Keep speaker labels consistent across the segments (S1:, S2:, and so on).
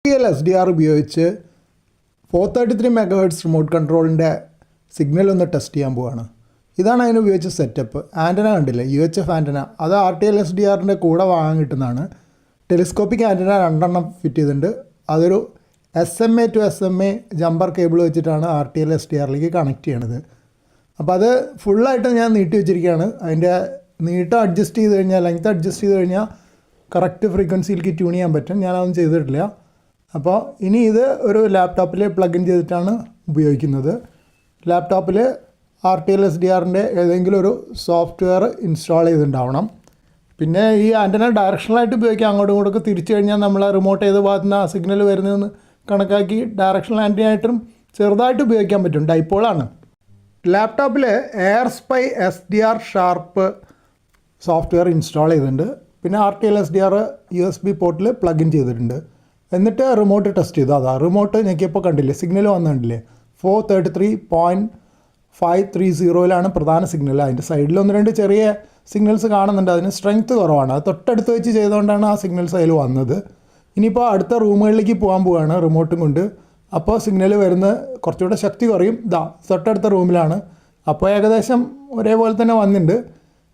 S1: RTL-SDR ഉപയോഗിച്ച് 433 MHz remote കൺട്രോളിൻ്റെ signal ഒന്ന് test ചെയ്യാൻ പോവുകയാണ്. ഇതാണ് അതിന് ഉപയോഗിച്ച സെറ്റപ്പ്. ആൻറ്റന കണ്ടില്ലേ, UHF ആൻറ്റന. അത് RTL-SDRൻ്റെ കൂടെ വാങ്ങാൻ കിട്ടുന്നതാണ്. ടെലിസ്കോപ്പിക് ആൻറ്റന 2 ഫിറ്റ് ചെയ്തിട്ടുണ്ട്. അതൊരു SMA to SMA jumper cable വെച്ചിട്ടാണ് RTL-SDRലേക്ക് കണക്ട് ചെയ്യണത്. അപ്പോൾ അത് ഫുള്ളായിട്ട് ഞാൻ നീട്ടി വെച്ചിരിക്കുകയാണ്. അതിൻ്റെ നീട്ടം അഡ്ജസ്റ്റ് ചെയ്ത് കഴിഞ്ഞാൽ, ലെങ്ത് അഡ്ജസ്റ്റ് ചെയ്ത് കഴിഞ്ഞാൽ കറക്റ്റ് ഫ്രീക്വൻസിയിലേക്ക് ട്യൂൺ ചെയ്യാൻ പറ്റും. ഞാനതൊന്നും ചെയ്തിട്ടില്ല. അപ്പോൾ ഇനി ഇത് ഒരു ലാപ്ടോപ്പിൽ പ്ലഗ് ഇൻ ചെയ്തിട്ടാണ് ഉപയോഗിക്കുന്നത്. ലാപ്ടോപ്പിൽ RTL-SDRൻ്റെ ഏതെങ്കിലും ഒരു സോഫ്റ്റ്വെയർ ഇൻസ്റ്റാൾ ചെയ്തിട്ടുണ്ടാവണം. പിന്നെ ഈ ആൻറ്റന ഡയറക്ഷണലായിട്ട് ഉപയോഗിക്കാം. അങ്ങോട്ടും ഇങ്ങോട്ടൊക്കെ തിരിച്ചു കഴിഞ്ഞാൽ നമ്മൾ റിമോട്ട് ഏത് ഭാഗത്തു നിന്ന് ആ സിഗ്നൽ വരുന്നതെന്ന് കണക്കാക്കി ഡയറക്ഷണൽ ആൻറ്റനയായിട്ടും ചെറുതായിട്ട് ഉപയോഗിക്കാൻ പറ്റും. ഡൈപ്പോളാണ്. ലാപ്ടോപ്പിൽ എയർസ്പൈ SDR ഷാർപ്പ് സോഫ്റ്റ്വെയർ ഇൻസ്റ്റാൾ ചെയ്തിട്ടുണ്ട്. പിന്നെ RTL-SDR USB പോർട്ടിൽ പ്ലഗ് ഇൻ ചെയ്തിട്ടുണ്ട്. എന്നിട്ട് റിമോട്ട് ടെസ്റ്റ് ചെയ്തു. അതാ റിമോട്ട് ഞെക്കിയപ്പോൾ കണ്ടില്ലേ, സിഗ്നൽ വന്നിട്ടില്ലേ, 433.530 പ്രധാന സിഗ്നൽ. അതിൻ്റെ സൈഡിൽ 1-2 ചെറിയ സിഗ്നൽസ് കാണുന്നുണ്ട്. അതിന് സ്ട്രെങ്ത്ത് കുറവാണ്. അത് തൊട്ടടുത്ത് വെച്ച് ചെയ്തുകൊണ്ടാണ് ആ സിഗ്നൽസ് അതിൽ വന്നത്. ഇനിയിപ്പോൾ അടുത്ത റൂമുകളിലേക്ക് പോകാൻ പോവുകയാണ് റിമോട്ടും കൊണ്ട്. അപ്പോൾ സിഗ്നൽ വരുന്ന കുറച്ചുകൂടെ ശക്തി കുറയും. തൊട്ടടുത്ത റൂമിലാണ്. അപ്പോൾ ഏകദേശം ഒരേപോലെ തന്നെ വന്നിട്ടുണ്ട്.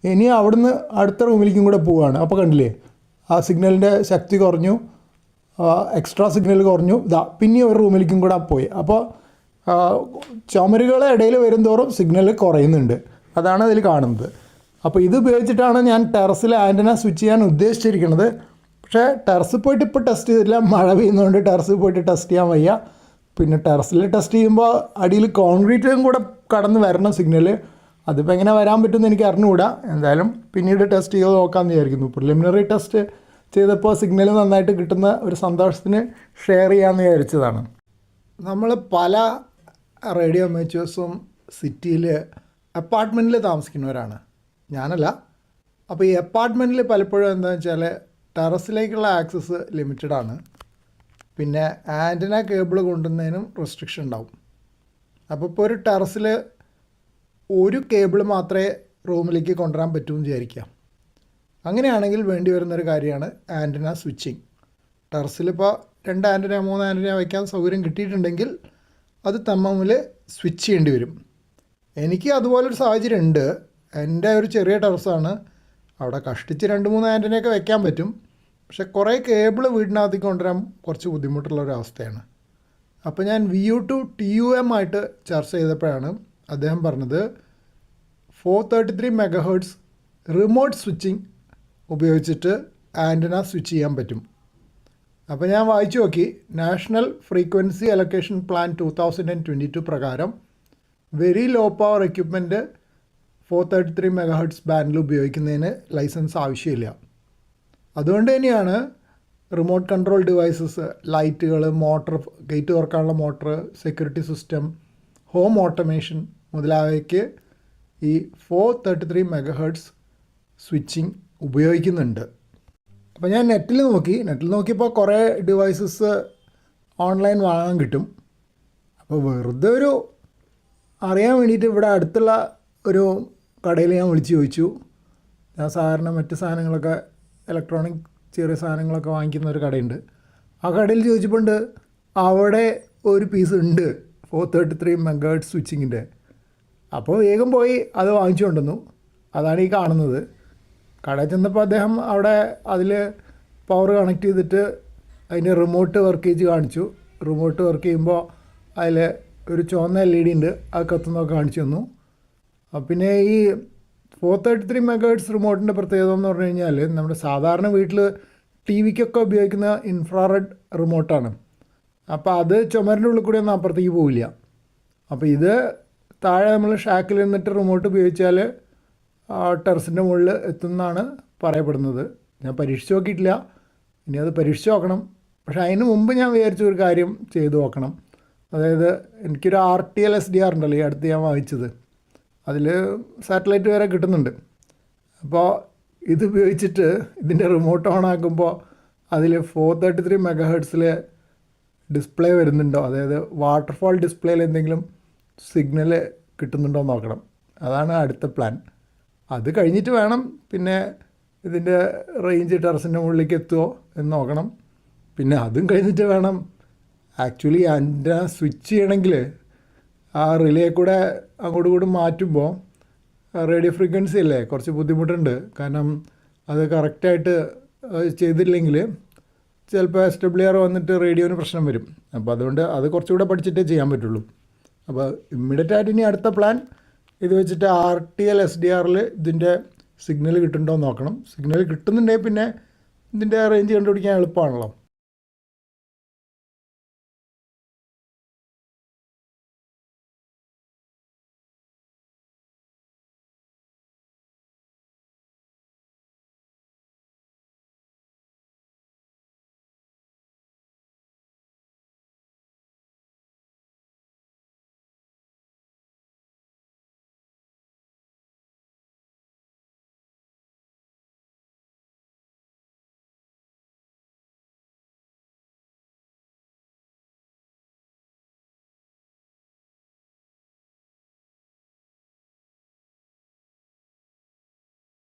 S1: ഇനി അവിടുന്ന് അടുത്ത റൂമിലേക്കും കൂടെ പോവുകയാണ്. അപ്പോൾ കണ്ടില്ലേ, ആ സിഗ്നലിൻ്റെ ശക്തി കുറഞ്ഞു, എക്സ്ട്രാ സിഗ്നൽ കുറഞ്ഞു. പിന്നെ ഒരു റൂമിലേക്കും കൂടെ പോയി. അപ്പോൾ ചുമരുകളെ ഇടയിൽ വരുംതോറും സിഗ്നൽ കുറയുന്നുണ്ട്. അതാണ് അതിൽ കാണുന്നത്. അപ്പോൾ ഇത് ഉപയോഗിച്ചിട്ടാണ് ഞാൻ ടെറസിൽ ആൻറ്റന സ്വിച്ച് ചെയ്യാൻ ഉദ്ദേശിച്ചിരിക്കുന്നത്. പക്ഷേ ടെറസിൽ പോയിട്ട് ഇപ്പോൾ ടെസ്റ്റ് ചെയ്തില്ല. മഴ പെയ്യുന്നതുകൊണ്ട് ടെറസിൽ പോയിട്ട് ടെസ്റ്റ് ചെയ്യാൻ വയ്യ. പിന്നെ ടെറസിൽ ടെസ്റ്റ് ചെയ്യുമ്പോൾ അടിയിൽ കോൺക്രീറ്റും കൂടെ കടന്ന് വരണം സിഗ്നൽ. അതിപ്പോൾ എങ്ങനെ വരാൻ പറ്റുമെന്ന് എനിക്ക് അറിഞ്ഞുകൂടാ. എന്തായാലും പിന്നീട് ടെസ്റ്റ് ചെയ്ത് നോക്കാമെന്ന് വിചാരിക്കുന്നു. പ്രിലിമിനറി ടെസ്റ്റ് ചെയ്തപ്പോൾ സിഗ്നൽ നന്നായിട്ട് കിട്ടുന്ന ഒരു സന്തോഷത്തിന് ഷെയർ ചെയ്യാമെന്ന് വിചാരിച്ചതാണ്. നമ്മൾ പല റേഡിയോ അമേച്ചേഴ്സും സിറ്റിയിൽ അപ്പാർട്ട്മെൻറ്റിൽ താമസിക്കുന്നവരാണ്. ഞാനല്ല. അപ്പോൾ ഈ അപ്പാർട്ട്മെൻറ്റിൽ പലപ്പോഴും എന്താണെന്ന് വെച്ചാൽ ടെറസിലേക്കുള്ള ആക്സസ് ലിമിറ്റഡാണ്. പിന്നെ ആൻറ്റന കേബിൾ കൊണ്ടുവന്നതിനും റെസ്ട്രിക്ഷൻ ഉണ്ടാവും. അപ്പോൾ ഇപ്പോൾ ഒരു ടെറസിൽ ഒരു കേബിൾ മാത്രമേ റൂമിലേക്ക് കൊണ്ടുവരാൻ പറ്റുമെന്ന് വിചാരിക്കാം. അങ്ങനെയാണെങ്കിൽ വേണ്ടി വരുന്നൊരു കാര്യമാണ് ആൻറ്റന സ്വിച്ചിങ്. ടെറസിലിപ്പോൾ 2 ആൻറ്റന 3 ആൻറ്റന വയ്ക്കാൻ സൗകര്യം കിട്ടിയിട്ടുണ്ടെങ്കിൽ അത് തമ്മിൽ സ്വിച്ച് ചെയ്യേണ്ടി വരും. എനിക്ക് അതുപോലൊരു സാഹചര്യം ഉണ്ട്. എൻ്റെ ഒരു ചെറിയ ടെറസാണ്. അവിടെ കഷ്ടിച്ച് 2-3 ആൻറ്റനയൊക്കെ വെക്കാൻ പറ്റും. പക്ഷേ കുറേ കേബിൾ വീടിനകത്തേക്ക് കൊണ്ടുവരാൻ കുറച്ച് ബുദ്ധിമുട്ടുള്ളൊരവസ്ഥയാണ്. അപ്പോൾ ഞാൻ VU to TUM ആയിട്ട് ചർച്ച ചെയ്തപ്പോഴാണ് അദ്ദേഹം പറഞ്ഞത് 433 MHz റിമോട്ട് സ്വിച്ചിങ് ഉപയോഗിച്ചിട്ട് ആൻറ്റന സ്വിച്ച് ചെയ്യാൻ പറ്റും. അപ്പോൾ ഞാൻ വായിച്ചു നോക്കി. നാഷണൽ ഫ്രീക്വൻസി അലൊക്കേഷൻ പ്ലാൻ 2022 പ്രകാരം very low power equipment 433 MHz ബാൻഡിൽ ഉപയോഗിക്കുന്നതിന് ലൈസൻസ് ആവശ്യമില്ല. അതുകൊണ്ട് തന്നെയാണ് റിമോട്ട് കൺട്രോൾ ഡിവൈസസ്, ലൈറ്റുകൾ, മോട്ടർ, ഗേറ്റ് തുറക്കാനുള്ള motor, security system, home automation മുതലായവയ്ക്ക് ഈ 433 MHz സ്വിച്ചിങ് ഉപയോഗിക്കുന്നുണ്ട്. അപ്പോൾ ഞാൻ നെറ്റിൽ നോക്കിയപ്പോൾ കുറേ ഡിവൈസസ് ഓൺലൈൻ വാങ്ങാൻ കിട്ടും. അപ്പോൾ വെറുതെ ഒരു അറിയാൻ വേണ്ടിയിട്ട് ഇവിടെ അടുത്തുള്ള ഒരു കടയിൽ ഞാൻ വിളിച്ച് ചോദിച്ചു. ഞാൻ സാധാരണ മറ്റ് സാധനങ്ങളൊക്കെ ഇലക്ട്രോണിക് ചെറിയ സാധനങ്ങളൊക്കെ വാങ്ങിക്കുന്ന ഒരു കടയുണ്ട്. ആ കടയിൽ ചോദിച്ചപ്പോൾ അവിടെ ഒരു പീസ് ഉണ്ട് 433 MHz സ്വിച്ചിങ്ങിൻ്റെ. അപ്പോൾ വേഗം പോയി അത് വാങ്ങിച്ചു കൊണ്ടുവന്നു. അതാണ് ഈ കാണുന്നത്. കടയിൽ ചെന്നപ്പോൾ അദ്ദേഹം അവിടെ അതിൽ പവർ കണക്ട് ചെയ്തിട്ട് അതിൻ്റെ റിമോട്ട് വർക്കേജ് കാണിച്ചു. റിമോട്ട് വർക്ക് ചെയ്യുമ്പോൾ അതിൽ ഒരു ചുവന്ന LED ഉണ്ട്, അത് കത്തുന്നതൊക്കെ കാണിച്ചു തന്നു. പിന്നെ ഈ 433 MHz റിമോട്ടിൻ്റെ പ്രത്യേകത എന്ന് പറഞ്ഞു കഴിഞ്ഞാൽ നമ്മുടെ സാധാരണ വീട്ടിൽ TVക്കൊക്കെ ഉപയോഗിക്കുന്ന ഇൻഫ്രാറെഡ് റിമോട്ടാണ്. അപ്പോൾ അത് ചുമരിൻ്റെ ഉള്ളിൽ കൂടി ഒന്നും അപ്പുറത്തേക്ക് പോവില്ല. അപ്പോൾ ഇത് താഴെ നമ്മൾ ഷാക്കിൽ നിന്നിട്ട് റിമോട്ട് ഉപയോഗിച്ചാൽ ടെറസിൻ്റെ മുകളിൽ എത്തുന്നതാണ് പറയപ്പെടുന്നത്. ഞാൻ പരീക്ഷിച്ച് നോക്കിയിട്ടില്ല. ഇനി അത് പരീക്ഷിച്ച് നോക്കണം. പക്ഷേ അതിന് മുമ്പ് ഞാൻ വിചാരിച്ച ഒരു കാര്യം ചെയ്തു നോക്കണം. അതായത് എനിക്കൊരു RTL-SDR ഉണ്ടല്ലോ, ഈ അടുത്ത് ഞാൻ വാങ്ങിച്ചത്. അതിൽ സാറ്റലൈറ്റ് വരെ കിട്ടുന്നുണ്ട്. അപ്പോൾ ഇത് ഉപയോഗിച്ചിട്ട് ഇതിൻ്റെ റിമോട്ട് ഓൺ ആക്കുമ്പോൾ അതിൽ 433 MHz ഡിസ്പ്ലേ വരുന്നുണ്ടോ, അതായത് വാട്ടർഫാൾ ഡിസ്പ്ലേയിൽ എന്തെങ്കിലും സിഗ്നൽ കിട്ടുന്നുണ്ടോ എന്ന് നോക്കണം. അതാണ് അടുത്ത പ്ലാൻ. അത് കഴിഞ്ഞിട്ട് വേണം പിന്നെ ഇതിൻ്റെ റേഞ്ച് ടെറസിൻ്റെ മുകളിലേക്ക് എത്തുമോ എന്ന് നോക്കണം. പിന്നെ അതും കഴിഞ്ഞിട്ട് വേണം ആക്ച്വലി ആൻറ്റന സ്വിച്ച് ചെയ്യണമെങ്കിൽ ആ റിലേ കൂടെ അങ്ങോട്ടും ഇങ്ങോട്ടും മാറ്റുമ്പോൾ റേഡിയോ ഫ്രീക്വൻസി അല്ലേ കുറച്ച് ബുദ്ധിമുട്ടുണ്ട്. കാരണം അത് കറക്റ്റായിട്ട് ചെയ്തില്ലെങ്കിൽ ചിലപ്പോൾ SWR വന്നിട്ട് റേഡിയോന് പ്രശ്നം വരും. അപ്പോൾ അതുകൊണ്ട് അത് കുറച്ചുകൂടെ പഠിച്ചിട്ടേ ചെയ്യാൻ പറ്റുള്ളൂ. അപ്പോൾ ഇമ്മീഡിയറ്റ് ആയിട്ട് ഇനി അടുത്ത പ്ലാൻ ഇത് വെച്ചിട്ട് RTL SDRൽ ഇതിൻ്റെ സിഗ്നൽ കിട്ടുന്നുണ്ടോ എന്ന് നോക്കണം. സിഗ്നൽ കിട്ടുന്നുണ്ടെങ്കിൽ പിന്നെ ഇതിൻ്റെ റേഞ്ച് കണ്ടുപിടിക്കാൻ എളുപ്പമാണല്ലോ.